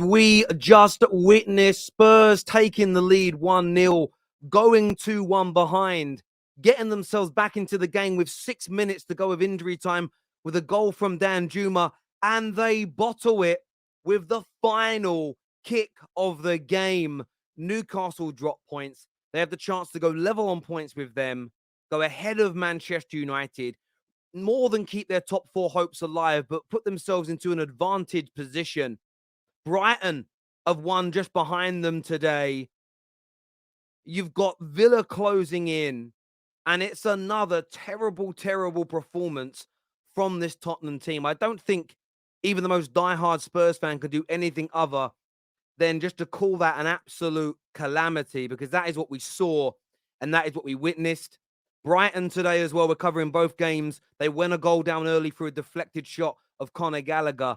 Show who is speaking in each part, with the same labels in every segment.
Speaker 1: We just witnessed Spurs taking the lead 1-0, going 2-1 behind, getting themselves back into the game with 6 minutes to go of injury time with a goal from Danjuma, and they bottle it with the final kick of the game. Newcastle drop points. They have the chance to go level on points with them, go ahead of Manchester United, more than keep their top four hopes alive, but put themselves into an advantaged position. Brighton have won just behind them today. You've got Villa closing in, and it's another terrible, terrible performance from this Tottenham team. I don't think even the most diehard Spurs fan could do anything other than just to call that an absolute calamity, because that is what we saw and that is what we witnessed. Brighton today as well, we're covering both games. They went a goal down early through a deflected shot of Conor Gallagher.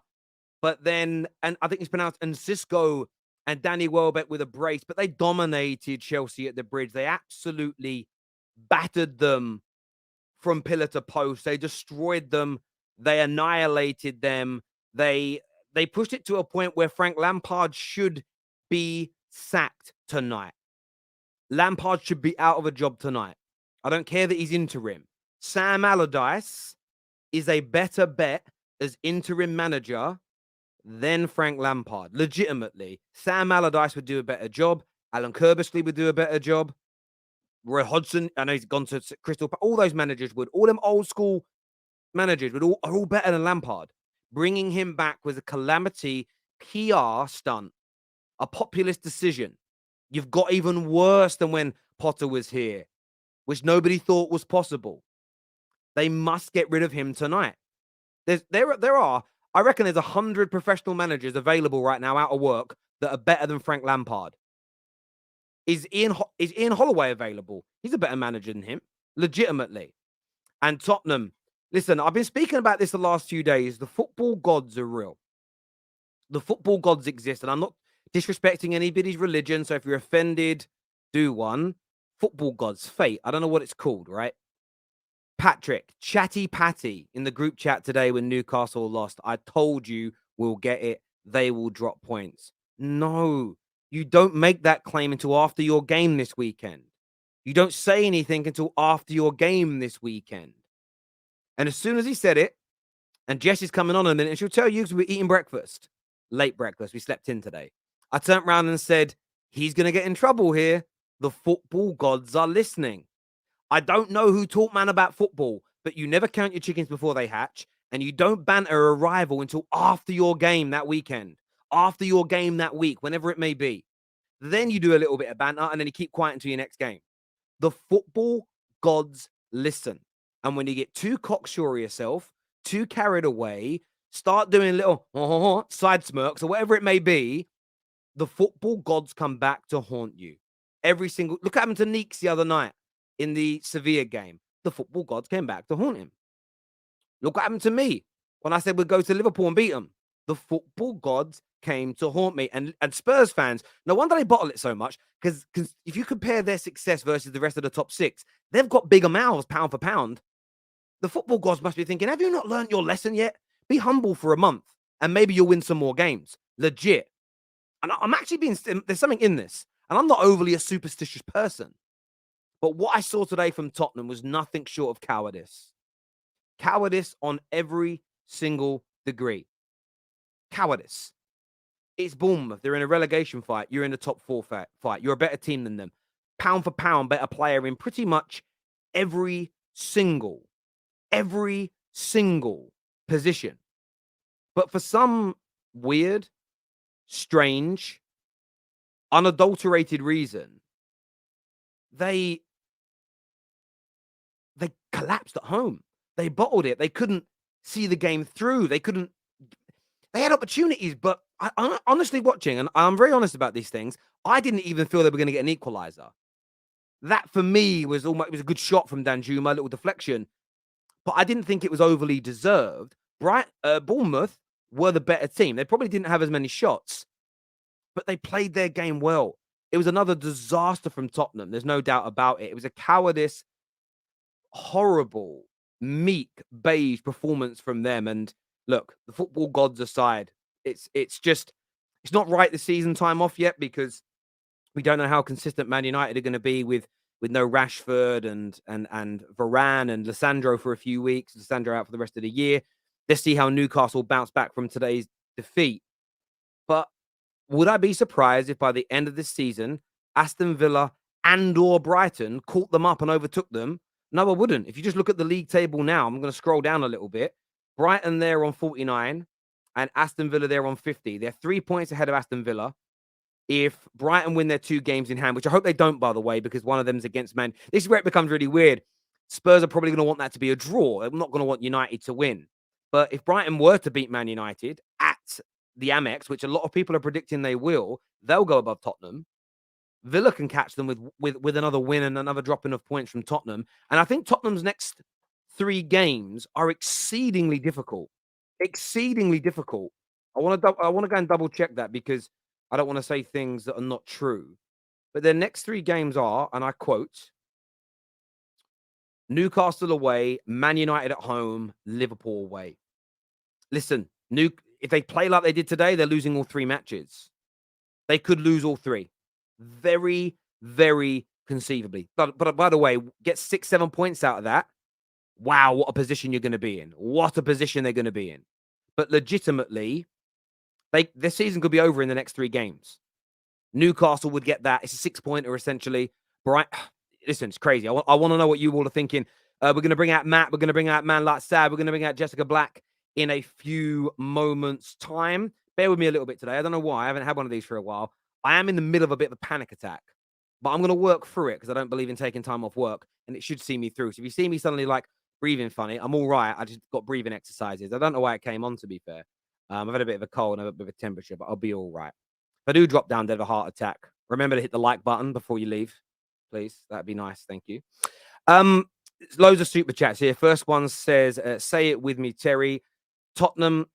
Speaker 1: But then, and I think it's pronounced Cisco and Danny Welbeck with a brace, but they dominated Chelsea at the Bridge. They absolutely battered them from pillar to post. They destroyed them. They annihilated them. They pushed it to a point where Frank Lampard should be sacked tonight. Lampard should be out of a job tonight. I don't care that he's interim. Sam Allardyce is a better bet as interim manager than Frank Lampard. Legitimately. Sam Allardyce would do a better job. Alan Kirbysley would do a better job. Roy Hodgson, I know he's gone to Crystal Palace. All those managers would. All them old school managers are all better than Lampard. Bringing him back was a calamity PR stunt. A populist decision. You've got even worse than when Potter was here, which nobody thought was possible. They must get rid of him tonight. There are, I reckon there's 100 professional managers available right now out of work that are better than Frank Lampard. Is Ian Holloway available? He's a better manager than him, legitimately. And Tottenham, listen, I've been speaking about this the last few days. The football gods are real. The football gods exist, and I'm not disrespecting anybody's religion, so if you're offended, do one. Football gods, fate, I don't know what it's called, right? Patrick, Chatty Patty in the group chat today when Newcastle lost. I told you we'll get it. They will drop points. No, you don't make that claim until after your game this weekend. You don't say anything until after your game this weekend. And as soon as he said it, and Jess is coming on in a minute, and she'll tell you because we're eating breakfast. Late breakfast. We slept in today. I turned around and said, he's going to get in trouble here. The football gods are listening. I don't know who taught man about football, but you never count your chickens before they hatch, and you don't banter a rival until after your game that weekend, after your game that week, whenever it may be. Then you do a little bit of banter, and then you keep quiet until your next game. The football gods listen. And when you get too cocksure of yourself, too carried away, start doing little side smirks or whatever it may be, the football gods come back to haunt you. Every single... Look what happened to Neeks the other night in the Sevilla game. The football gods came back to haunt him. Look what happened to me when I said we'd go to Liverpool and beat them. The football gods came to haunt me. And Spurs fans, no wonder they bottle it so much, because if you compare their success versus the rest of the top six, they've got bigger mouths pound for pound. The football gods must be thinking, have you not learned your lesson yet? Be humble for a month and maybe you'll win some more games. Legit. And I'm actually there's something in this. And I'm not overly a superstitious person. But what I saw today from Tottenham was nothing short of cowardice. Cowardice on every single degree. Cowardice. It's Bournemouth. They're in a relegation fight. You're in the top four fight. You're a better team than them. Pound for pound, better player in pretty much every single position. But for some weird, strange, unadulterated reason, they collapsed at home. They bottled it. They couldn't see the game through. They had opportunities, but I'm honestly watching, and I'm very honest about these things, I didn't even feel they were going to get an equalizer. That, for me, was a good shot from Danjuma, a little deflection, but I didn't think it was overly deserved. Bournemouth were the better team. They probably didn't have as many shots, but they played their game well. It was another disaster from Tottenham. There's no doubt about it. It was a cowardice, horrible, meek, beige performance from them. And look, the football gods aside, it's just It's not right the season time off yet because we don't know how consistent Man United are going to be with no Rashford and Varane and Lissandro for a few weeks. Lissandro out for the rest of the year. Let's see how Newcastle bounce back from today's defeat. But would I be surprised if by the end of this season, Aston Villa and or Brighton caught them up and overtook them? No, I wouldn't. If you just look at the league table now, I'm going to scroll down a little bit. Brighton there on 49 and Aston Villa there on 50. They're 3 points ahead of Aston Villa. If Brighton win their 2 games in hand, which I hope they don't, by the way, because one of them's against Man. This is where it becomes really weird. Spurs are probably going to want that to be a draw. They're not going to want United to win. But if Brighton were to beat Man United at the Amex, which a lot of people are predicting they will, they'll go above Tottenham. Villa can catch them with another win and another dropping of points from Tottenham. And I think Tottenham's next 3 games are exceedingly difficult. Exceedingly difficult. I want to go and double check that because I don't want to say things that are not true. But their next 3 games are, and I quote, Newcastle away, Man United at home, Liverpool away. Listen, if they play like they did today, they're losing all 3 matches. They could lose all 3. Very, very conceivably. But by the way, get 6, 7 points out of that. Wow, what a position you're going to be in. What a position they're going to be in. But legitimately, their season could be over in the next 3 games. Newcastle would get that. It's a 6-pointer, essentially. Listen, it's crazy. I want to know what you all are thinking. We're going to bring out Matt. We're going to bring out Man Like Sad. We're going to bring out Jessica Black in a few moments' time. Bear with me a little bit today. I don't know why. I haven't had one of these for a while. I am in the middle of a bit of a panic attack. But I'm going to work through it because I don't believe in taking time off work. And it should see me through. So if you see me suddenly like breathing funny, I'm all right. I just got breathing exercises. I don't know why it came on, to be fair. I've had a bit of a cold and a bit of a temperature, but I'll be all right. If I do drop down dead of a heart attack, remember to hit the like button before you leave, please. That'd be nice. Thank you. Loads of super chats here. First one says, say it with me, Terry. Tottenham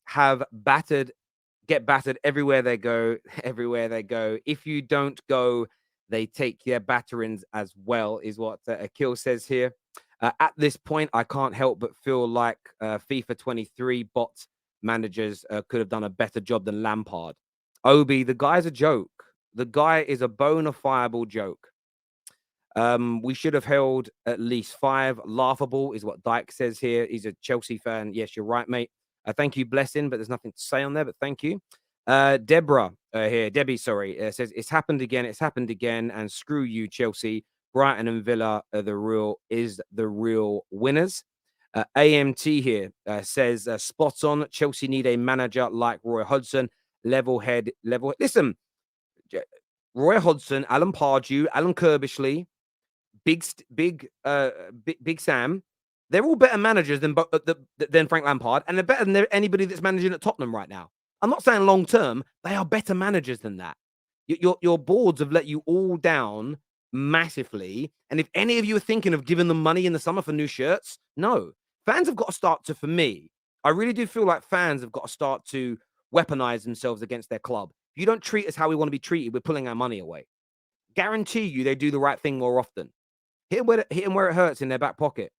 Speaker 1: get battered everywhere they go, everywhere they go. If you don't go, they take their batterings as well, is what Akil says here. At this point, I can't help but feel like FIFA 23 bot managers could have done a better job than Lampard. Obi, the guy's a joke. The guy is a bona fiable joke. We should have held at least 5. Laughable is what Dyke says here. He's a Chelsea fan. Yes, you're right, mate. Thank you, Blessing, but there's nothing to say on there, but thank you. Deborah Debbie, sorry, says, it's happened again, and screw you, Chelsea. Brighton and Villa are the real winners. AMT here says, spot on. Chelsea need a manager like Roy Hodgson. Level. Listen, Roy Hodgson, Alan Pardew, Alan Kirbishley, Big Sam. They're all better managers than Frank Lampard, and they're better than anybody that's managing at Tottenham right now. I'm not saying long term. They are better managers than that. Your boards have let you all down massively. And if any of you are thinking of giving them money in the summer for new shirts, no. Fans have got to start to, for me, I really do feel like fans have got to start to weaponize themselves against their club. If you don't treat us how we want to be treated, we're pulling our money away. Guarantee you they do the right thing more often. Hit them where it hurts in their back pocket.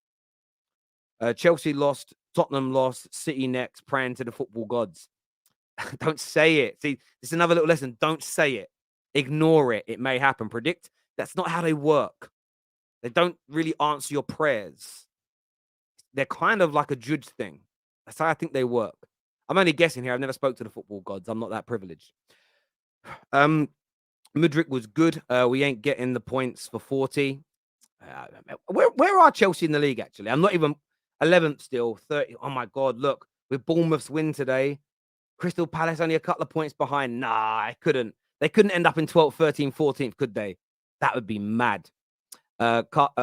Speaker 1: Chelsea lost, Tottenham lost, City next, praying to the football gods. Don't say it. See, it's another little lesson. Don't say it. Ignore it. It may happen. Predict. That's not how they work. They don't really answer your prayers. They're kind of like a judge thing. That's how I think they work. I'm only guessing here. I've never spoke to the football gods. I'm not that privileged. Mudryk was good. We ain't getting the points for 40. Where are Chelsea in the league, actually? I'm not even 11th still. 30. Oh, my God. Look, with Bournemouth's win today, Crystal Palace only a couple of points behind. Nah, I couldn't. They couldn't end up in 12th, 13th, 14th, could they? That would be mad. KL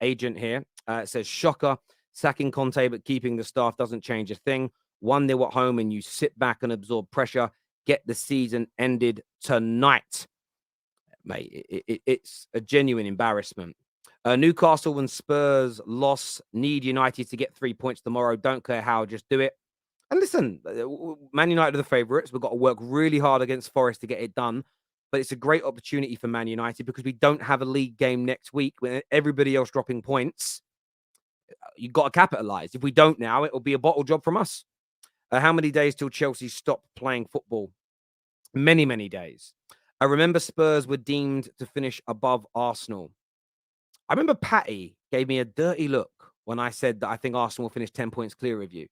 Speaker 1: agent here says, shocker, sacking Conte but keeping the staff doesn't change a thing. 1-0 at home and you sit back and absorb pressure. Get the season ended tonight. Mate, it's a genuine embarrassment. Newcastle and Spurs loss. Need United to get 3 points tomorrow. Don't care how, just do it. And listen, Man United are the favourites. We've got to work really hard against Forest to get it done. But it's a great opportunity for Man United because we don't have a league game next week when everybody else dropping points. You've got to capitalise. If we don't now, it will be a bottle job from us. How many days till Chelsea stopped playing football? Many, many days. I remember Spurs were deemed to finish above Arsenal. I remember Patty gave me a dirty look when I said that I think Arsenal will finish 10 points clear of you.